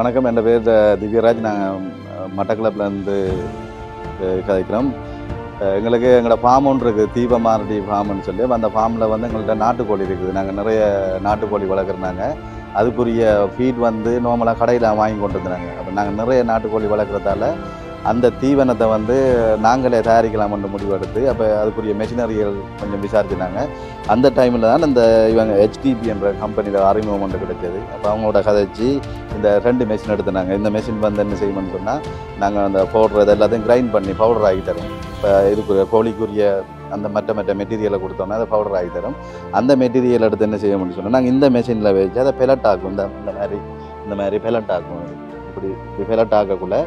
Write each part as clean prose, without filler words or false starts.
வணக்கம். என் பேர் திவ்யராஜ். நாங்கள் மட்டக்களப்புலேருந்து கதைக்கிறோம். எங்களுக்கு எங்களோட ஃபார்ம் ஒன்று இருக்குது, தீபமாரடி ஃபார்ம்னு சொல்லி. அந்த ஃபார்மில் வந்து எங்கள்கிட்ட நாட்டுக்கோழி இருக்குது. நாங்கள் நிறைய நாட்டுக்கோழி வளர்க்குறாங்க. அதுக்குரிய ஃபீட் வந்து நார்மலாக கடையில் வாங்கி கொண்டு வந்துடுறாங்க. அப்போ நாங்கள் நிறைய நாட்டுக்கோழி வளர்க்குறதால அந்த தீவனத்தை வந்து நாங்களே தயாரிக்கலாம்னு முடிவெடுத்து, அப்போ அதுக்குரிய மெஷினரிகள் கொஞ்சம் விசாரிச்சுனாங்க. அந்த டைமில் தான் இந்த இவங்க HDP என்ற கம்பெனியில் அறிமுகம் ஒன்று கிடைச்சது. அப்போ அவங்களோட கதைச்சி இந்த 2 மெஷின் எடுத்துனாங்க. இந்த மெஷின் வந்து என்ன செய்யணும்னு சொன்னால், நாங்கள் அந்த பவுடர் எல்லாத்தையும் கிரைண்ட் பண்ணி பவுடர் ஆகி தரோம். இப்போ இதுக்குரிய கோழிக்குரிய அந்த மற்ற மெட்டீரியலை கொடுத்தோன்னா அதை பவுடர் ஆகி தரும். அந்த மெட்டீரியல் எடுத்து என்ன செய்யணும்னு சொன்னால், நாங்கள் இந்த மெஷினில் வச்சு அதை பெலட் ஆக்கும். இந்த மாதிரி பெலட் ஆக்கும். இப்படி பெலட் ஆக்கக்குள்ள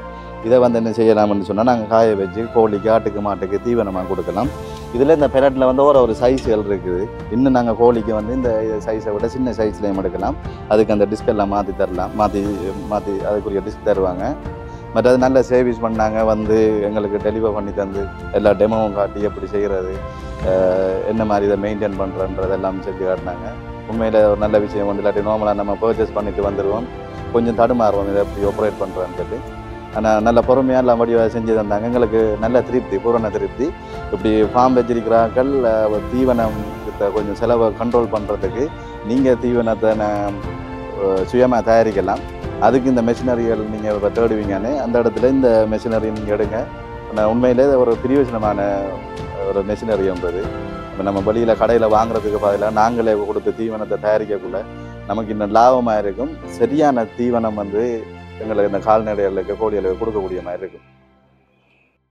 இதை வந்து என்ன செய்யலாம்னு சொன்னால், நாங்கள் காய வச்சு கோழிக்கு, ஆட்டுக்கு, மாட்டுக்கு தீவனமாக கொடுக்கலாம். இதில் இந்த பெலட்டில் வந்து ஒரு சைஸ்கள் இருக்குது. இன்னும் நாங்கள் கோழிக்கு வந்து இந்த சைஸை விட சின்ன சைஸ்லையும் எடுக்கலாம். அதுக்கு அந்த டிஸ்கெல்லாம் மாற்றி தரலாம். மாற்றி அதுக்குரிய டிஸ்க் தருவாங்க. மற்றது நல்ல சர்வீஸ் பண்ணாங்க. வந்து எங்களுக்கு டெலிவர் பண்ணி தந்து எல்லா டெமோவும் காட்டி எப்படி செய்கிறது, என்ன மாதிரி இதை மெயின்டைன் பண்ணுறன்றதெல்லாம் செஞ்சு காட்டினாங்க. உண்மையில் ஒரு நல்ல விஷயம் வந்து. இல்லாட்டி நார்மலாக நம்ம பர்ச்சேஸ் பண்ணிட்டு வந்துடுவோம், கொஞ்சம் தடுமாறுவோம் இதை எப்படி ஆப்ரேட் பண்ணுறேன்னு சொல்லி. ஆனால் நல்ல பொறுமையாக எல்லாம் வடிவாக செஞ்சு தந்தாங்க. எங்களுக்கு நல்ல திருப்தி, பூரண திருப்தி. இப்படி ஃபார்ம் வச்சிருக்கிறார்கள். தீவனம் கொஞ்சம் செலவை கண்ட்ரோல் பண்ணுறதுக்கு நீங்கள் தீவனத்தை சுயமாக தயாரிக்கலாம். அதுக்கு இந்த மெஷினரிகள் நீங்கள் இப்போ தேடுவீங்கன்னு அந்த இடத்துல இந்த மெஷினரி நீங்கள் எடுங்க. உண்மையிலே ஒரு பிரியோஜனமான ஒரு மெஷினரி என்பது. இப்போ நம்ம வெளியில் கடையில் வாங்குறதுக்கு பதிலாக நாங்களே கொடுத்து தீவனத்தை தயாரிக்கக்குள்ள நமக்கு இன்னும் லாபமாக இருக்கும். சரியான தீவனம் வந்து எங்களுக்கு இந்த கால்நடைகளுக்கு, கோழிகளுக்கு கொடுக்கக்கூடிய மாதிரி இருக்கும்.